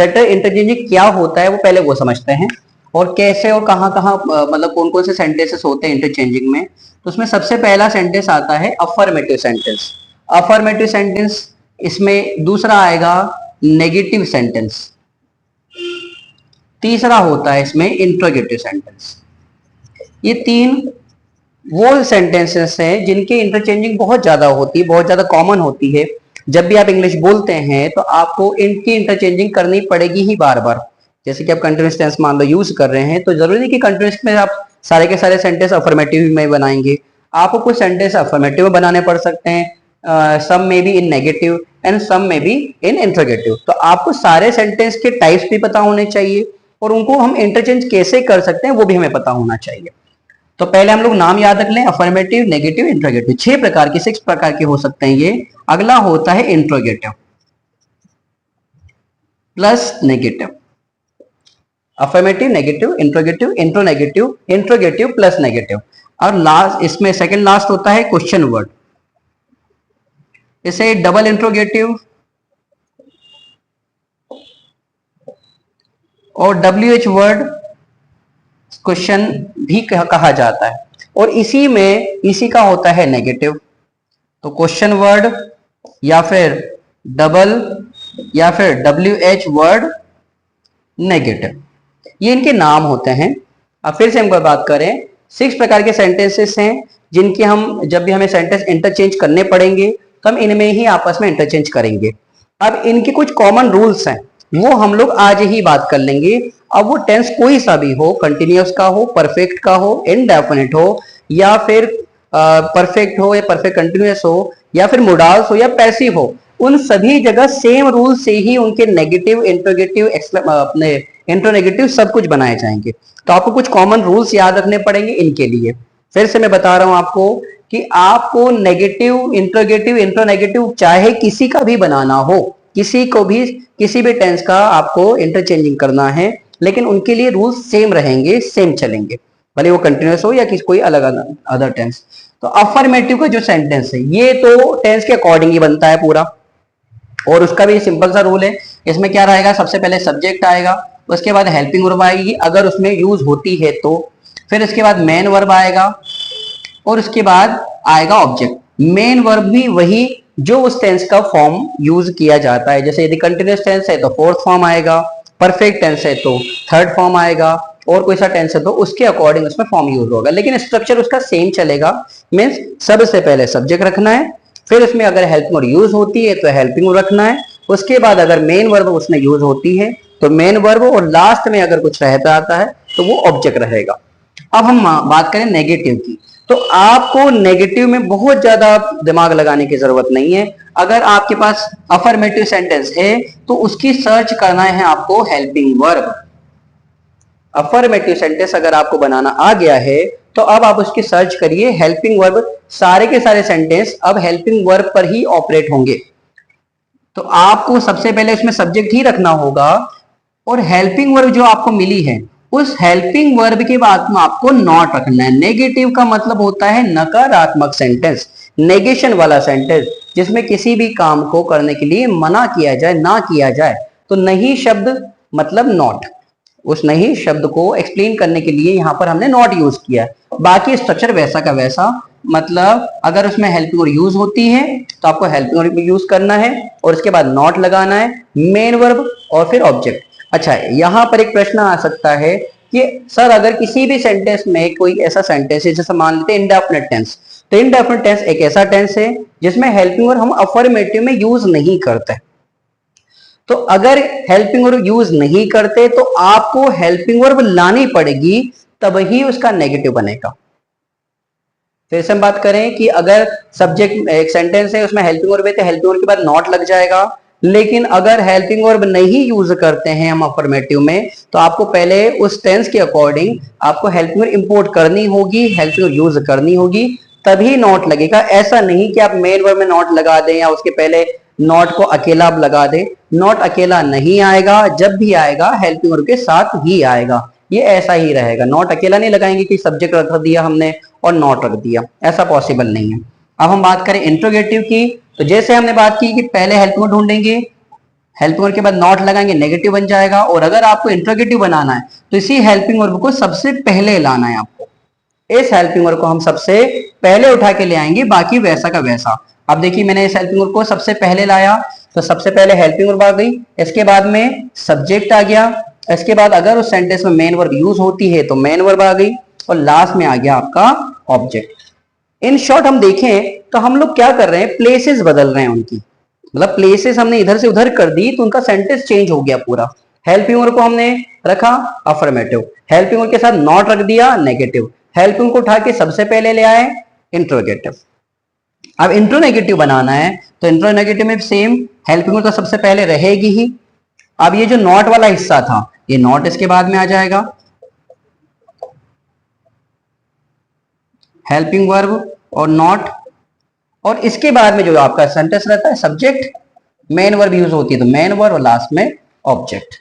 Sentence interchanging क्या होता है वो पहले वो समझते हैं, और कैसे और कहाँ कहाँ मतलब कौन कौन से सेंटेंसेस होते हैं इंटरचेंजिंग में। तो उसमें सबसे पहला सेंटेंस आता है अफर्मेटिव सेंटेंस। अफर्मेटिव सेंटेंस, इसमें दूसरा आएगा नेगेटिव सेंटेंस, तीसरा होता है इसमें इंट्रोगेटिव सेंटेंस। ये तीन वो सेंटेंसेस हैं जिनकी इंटरचेंजिंग बहुत ज्यादा होती है, बहुत ज्यादा कॉमन होती है। जब भी आप इंग्लिश बोलते हैं तो आपको इनकी इंटरचेंजिंग करनी पड़ेगी ही बार बार। जैसे कि आप कंटिन्यूअस टेंस मान लो यूज कर रहे हैं, तो जरूरी नहीं कि कंटिन्यूअस में आप सारे के सारे सेंटेंस अफर्मेटिव में बनाएंगे। आपको कुछ सेंटेंस अफर्मेटिव में बनाने पड़ सकते हैं, some may be in negative and some may be in interrogative. तो आपको सारे सेंटेंस के टाइप्स भी पता होने चाहिए, और उनको हम इंटरचेंज कैसे कर सकते हैं वो भी हमें पता होना चाहिए। तो पहले हम लोग नाम याद रख लें, अफर्मेटिव, नेगेटिव, इंट्रोगेटिव। 6 प्रकार के हो सकते हैं ये। अगला होता है interrogative plus negative. Affirmative, negative, interrogative, intronegative, interrogative plus negative. और लास्ट, इसमें सेकंड लास्ट होता है क्वेश्चन वर्ड। इसे डबल इंट्रोगेटिव और WH वर्ड क्वेश्चन भी कहा जाता है, और इसी का होता है नेगेटिव। तो क्वेश्चन वर्ड या फिर डबल या फिर WH वर्ड नेगेटिव, ये इनके नाम होते हैं। अब फिर से हम बात करें, 6 प्रकार के सेंटेंसेस हैं जिनकी हम जब भी हमें सेंटेंस इंटरचेंज करने पड़ेंगे तो हम इनमें ही आपस में इंटरचेंज करेंगे। अब इनके कुछ कॉमन रूल्स हैं, वो हम लोग आज ही बात कर लेंगे। अब वो टेंस कोई सा भी हो, कंटिन्यूअस का हो, परफेक्ट का हो, इनडेफिनिट हो, या फिर परफेक्ट हो या परफेक्ट कंटिन्यूअस हो, या फिर मोडाल्स हो या पैसिव हो, उन सभी जगह सेम रूल से ही उनके नेगेटिव, इंट्रोगेटिव, अपने इंट्रोनेगेटिव सब कुछ बनाए जाएंगे। तो आपको कुछ कॉमन रूल्स याद रखने पड़ेंगे इनके लिए। फिर से मैं बता रहा हूं आपको कि आपको नेगेटिव, इंट्रोगेटिव, इंट्रोनेगेटिव चाहे किसी का भी बनाना हो, किसी को भी किसी भी टेंस का आपको इंटरचेंजिंग करना है, लेकिन उनके लिए रूल्स सेम रहेंगे, सेम चलेंगे, भले वो कंटिन्यूअस हो या किसी कोई अलग अदर टेंस। तो अफर्मेटिव का जो सेंटेंस है ये तो टेंस के अकॉर्डिंग ही बनता है पूरा, और उसका भी सिंपल सा रूल है। इसमें क्या रहेगा, सबसे पहले सब्जेक्ट आएगा, उसके बाद हेल्पिंग वर्ब आएगी अगर उसमें यूज होती है तो, फिर इसके बाद मेन वर्ब आएगा, और उसके बाद आएगा ऑब्जेक्ट। मेन वर्ब भी वही जो उस टेंस का फॉर्म यूज किया जाता है। जैसे यदि कंटिन्यूअस टेंस है तो फोर्थ फॉर्म आएगा, परफेक्ट टेंस है तो थर्ड फॉर्म आएगा, और कोई सा टेंस है तो उसके अकॉर्डिंग उसमें फॉर्म यूज होगा, लेकिन स्ट्रक्चर उसका सेम चलेगा। मीन्स सबसे पहले सब्जेक्ट रखना है, फिर उसमें अगर हेल्पिंग वर्ब यूज होती है तो हेल्पिंग वर्ब रखना है, उसके बाद अगर मेन वर्ब उसमें यूज होती है तो मेन वर्ब, और लास्ट में अगर कुछ रहता आता है तो वो ऑब्जेक्ट रहेगा। अब हम बात करें नेगेटिव की, तो आपको नेगेटिव में बहुत ज्यादा दिमाग लगाने की जरूरत नहीं है। अगर आपके पास अफर्मेटिव सेंटेंस है तो उसकी सर्च करना है आपको हेल्पिंग वर्ब। अफर्मेटिव सेंटेंस अगर आपको बनाना आ गया है तो अब आप उसकी सर्च करिए हेल्पिंग वर्ब। सारे के सारे सेंटेंस अब हेल्पिंग वर्ब पर ही ऑपरेट होंगे। तो आपको सबसे पहले उसमें सब्जेक्ट ही रखना होगा, और हेल्पिंग वर्ब जो आपको मिली है उस हेल्पिंग वर्ब के बाद में आपको नॉट रखना है। नेगेटिव का मतलब होता है नकारात्मक सेंटेंस, नेगेशन वाला सेंटेंस, जिसमें किसी भी काम को करने के लिए मना किया जाए, ना किया जाए। तो नहीं शब्द मतलब नॉट, उस नहीं शब्द को एक्सप्लेन करने के लिए यहां पर हमने नॉट यूज किया। बाकी स्ट्रक्चर वैसा का वैसा, मतलब अगर उसमें हेल्पिंग वर्ब यूज होती है तो आपको हेल्पिंग वर्ब यूज करना है, और उसके बाद नॉट लगाना है, मेन वर्ब और फिर ऑब्जेक्ट। अच्छा, यहां पर एक प्रश्न आ सकता है कि सर अगर किसी भी सेंटेंस में कोई ऐसा सेंटेंस है, जैसे मान लेते हैं इंडेफिनिट टेंस, तो इंडेफिनिट टेंस एक ऐसा टेंस है जिसमें हेल्पिंग वर्ब हम अफर्मेटिव में यूज नहीं करते। तो अगर हेल्पिंग वर्ब यूज नहीं करते तो आपको हेल्पिंग वर्ब लानी पड़ेगी, तब ही उसका नेगेटिव बनेगा। फिर से हम बात करें कि अगर सब्जेक्ट एक सेंटेंस है उसमें हेल्पिंग वर्ब है तो हेल्पिंग वर्ब के बाद नॉट लग जाएगा, लेकिन अगर हेल्पिंग वर्ब नहीं यूज करते हैं हम अफर्मेटिव में तो आपको पहले उस टेंस के अकॉर्डिंग आपको हेल्पिंग वर्ब इंपोर्ट करनी होगी, हेल्पिंग वर्ब यूज करनी होगी, तभी नॉट लगेगा। ऐसा नहीं कि आप मेन वर्ब में नॉट लगा दें या उसके पहले नॉट को अकेला आप लगा दें। नॉट अकेला नहीं आएगा, जब भी आएगा हेल्पिंग वर्ब के साथ ही आएगा, ये ऐसा ही रहेगा। नॉट अकेला नहीं लगाएंगे कि सब्जेक्ट रख दिया हमने और नॉट रख दिया, ऐसा पॉसिबल नहीं है। अब हम बात करें इंट्रोगेटिव की, तो जैसे हमने बात की कि पहले हेल्पिंग वर्ब ढूंढेंगे, हेल्पिंग वर्ब के बाद नॉट लगाएंगे, नेगेटिव बन जाएगा। और अगर आपको इंट्रोगेटिव बनाना है तो इसी हेल्पिंग वर्ब को सबसे पहले लाना है आपको। इस हेल्पिंग वर्ब को हम सबसे पहले उठा के ले आएंगे, बाकी वैसा का वैसा। अब देखिए मैंने इस हेल्पिंग वर्ब को सबसे पहले लाया, तो सबसे पहले हेल्पिंग वर्ब आ गई, इसके बाद में सब्जेक्ट आ गया, इसके बाद अगर उस सेंटेंस में मेन वर्ब यूज होती है तो मेन वर्ब आ गई, और लास्ट में आ गया आपका ऑब्जेक्ट। इन शॉर्ट हम देखें तो हम लोग क्या कर रहे हैं, प्लेसेस बदल रहे हैं उनकी, मतलब प्लेसेस हमने इधर से उधर कर दी तो उनका सेंटेंस चेंज हो गया पूरा। हेल्पिंग वर्ब को हमने रखा अफर्मेटिव, हेल्पिंग वर्ब के साथ नॉट रख दिया नेगेटिव, हेल्पिंग को उठा के सबसे पहले ले आए इंट्रोगेटिव। अब इंट्रोनेगेटिव बनाना है तो इंट्रोनेगेटिव में सेम हेल्पिंग वर्ब तो सबसे पहले रहेगी ही। अब ये जो नॉट वाला हिस्सा था, ये नॉट इसके बाद में आ जाएगा, हेल्पिंग वर्ब और नॉट, और इसके बाद में जो आपका सेंटेंस रहता है सब्जेक्ट, मेन वर्ब यूज होती है तो मेन वर्ब और लास्ट में object.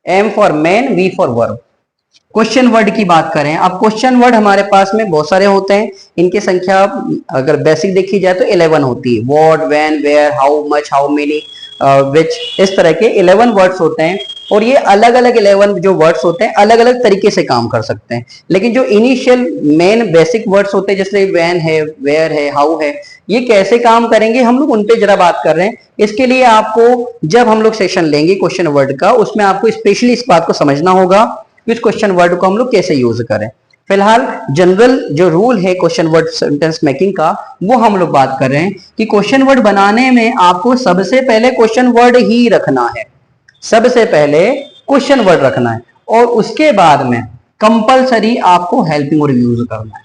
M for main, V for verb. Question word की बात करें, अब क्वेश्चन वर्ड हमारे पास में बहुत सारे होते हैं, इनकी संख्या अगर बेसिक देखी जाए तो 11 होती है। What, when, where, how much, how many, which, इस तरह के 11 वर्ड्स होते हैं। और ये अलग अलग 11 जो वर्ड्स होते हैं अलग अलग तरीके से काम कर सकते हैं, लेकिन जो इनिशियल मेन बेसिक वर्ड्स होते हैं जैसे व्हेन है, वेयर है, हाउ है, ये कैसे काम करेंगे हम लोग उन पे जरा बात कर रहे हैं। इसके लिए आपको जब हम लोग सेशन लेंगे क्वेश्चन वर्ड का, उसमें आपको स्पेशली इस बात को समझना होगा कि क्वेश्चन वर्ड को हम लोग कैसे यूज करें। फिलहाल जनरल जो रूल है क्वेश्चन वर्ड सेंटेंस मेकिंग का, वो हम लोग बात कर रहे हैं कि क्वेश्चन वर्ड बनाने में आपको सबसे पहले क्वेश्चन वर्ड ही रखना है, सबसे पहले क्वेश्चन वर्ड रखना है, और उसके बाद में कंपलसरी आपको हेल्पिंग वर्ड यूज करना है।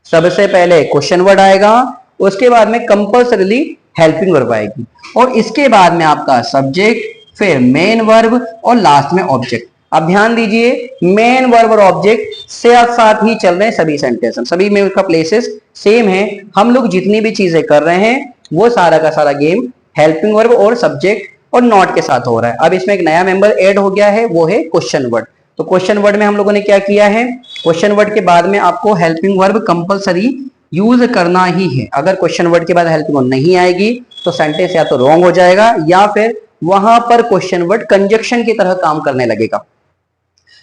सबसे पहले क्वेश्चन वर्ड आएगा, उसके बाद में कंपलसरीली हेल्पिंग वर्ब आएगी, और इसके बाद में आपका सब्जेक्ट, फिर मेन वर्ब और लास्ट में ऑब्जेक्ट। अब ध्यान दीजिए, मेन वर्ब और ऑब्जेक्ट से साथ ही चल रहे हैं सभी सेंटेंस, सभी में उसका प्लेसेस सेम है। हम लोग जितनी भी चीजें कर रहे हैं वो सारा का सारा गेम हेल्पिंग वर्ब और सब्जेक्ट और नॉट के साथ हो रहा है। अब इसमें एक नया मेंबर ऐड हो गया है, वो है क्वेश्चन वर्ड। तो क्वेश्चन वर्ड में हम लोगों ने क्या किया है, क्वेश्चन वर्ड के बाद में आपको हेल्पिंग वर्ब कंपलसरी यूज करना ही है। अगर क्वेश्चन वर्ड के बाद हेल्पिंग वर्ब नहीं आएगी तो सेंटेंस या तो रॉन्ग हो जाएगा या फिर वहां पर क्वेश्चन वर्ड कंजक्शन की तरह काम करने लगेगा।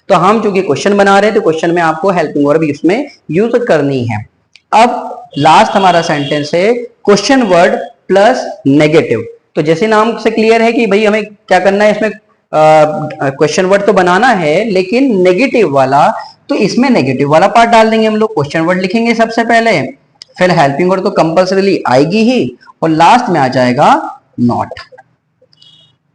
तो हम चूंकि क्वेश्चन बना रहे हैं तो क्वेश्चन में आपको हेल्पिंग वर्ब इसमें यूज करनी है। अब लास्ट हमारा सेंटेंस है क्वेश्चन वर्ड प्लस नेगेटिव। तो जैसे नाम से क्लियर है कि भाई हमें क्या करना है, इसमें क्वेश्चन वर्ड तो बनाना है लेकिन नेगेटिव वाला, तो इसमें नेगेटिव वाला पार्ट डाल देंगे हम लोग। क्वेश्चन वर्ड लिखेंगे सबसे पहले, फिर हेल्पिंग वर्ड तो कंपलसरी आएगी ही, और लास्ट में आ जाएगा नॉट।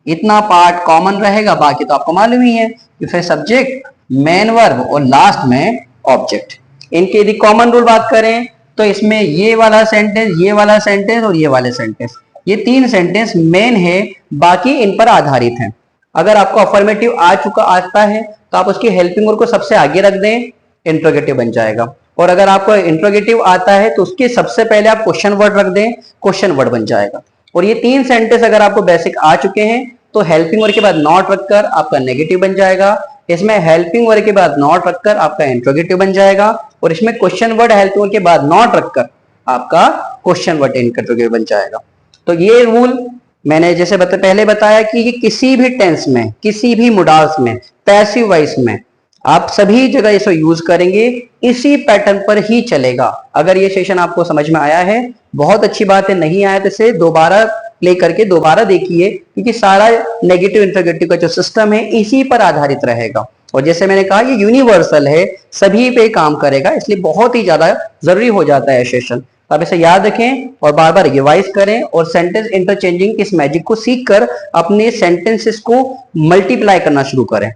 इतना पार्ट कॉमन रहेगा, बाकी तो आपको मालूम ही है कि फिर सब्जेक्ट, मेन वर्ब और लास्ट में ऑब्जेक्ट। इनके यदि कॉमन रूल बात करें तो इसमें ये वाला सेंटेंस, ये वाला सेंटेंस और ये वाले सेंटेंस, ये तीन सेंटेंस मेन है, बाकी इन पर आधारित हैं। अगर आपको अफर्मेटिव आता है तो आप उसकी हेल्पिंग वर्ब को सबसे आगे रख दें, इंट्रोगेटिव बन जाएगा। और अगर आपको इंट्रोगेटिव आता है तो उसके सबसे पहले आप क्वेश्चन वर्ड रख दें, क्वेश्चन वर्ड बन जाएगा। और ये तीन सेंटेंस अगर आपको बेसिक आ चुके हैं तो हेल्पिंग वर्ड के बाद नॉट रखकर आपका नेगेटिव बन जाएगा, इसमें हेल्पिंग वर्ड के बाद नॉट रखकर आपका इंट्रोगेटिव बन जाएगा, और इसमें क्वेश्चन वर्ड हेल्पिंग वर्ड के बाद नॉट रखकर आपका क्वेश्चन वर्ड इंट्रोगेटिव बन जाएगा। तो ये रूल मैंने जैसे पहले बताया कि ये किसी भी टेंस में, किसी भी मोडाल्स में, पैसिव वॉइस में आप सभी जगह इसे यूज करेंगे, इसी पैटर्न पर ही चलेगा। अगर ये सेशन आपको समझ में आया है बहुत अच्छी बात है, नहीं आया तो इसे दोबारा प्ले करके दोबारा देखिए, क्योंकि सारा नेगेटिव इंट्रोगेटिव का जो सिस्टम है इसी पर आधारित रहेगा। और जैसे मैंने कहा ये यूनिवर्सल है, सभी पे काम करेगा, इसलिए बहुत ही ज्यादा जरूरी हो जाता है सेशन। आप इसे याद रखें और बार बार रिवाइज करें, और सेंटेंस इंटरचेंजिंग इस मैजिक को सीखकर अपने सेंटेंसेस को मल्टीप्लाई करना शुरू करें।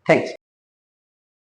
थैंक्स।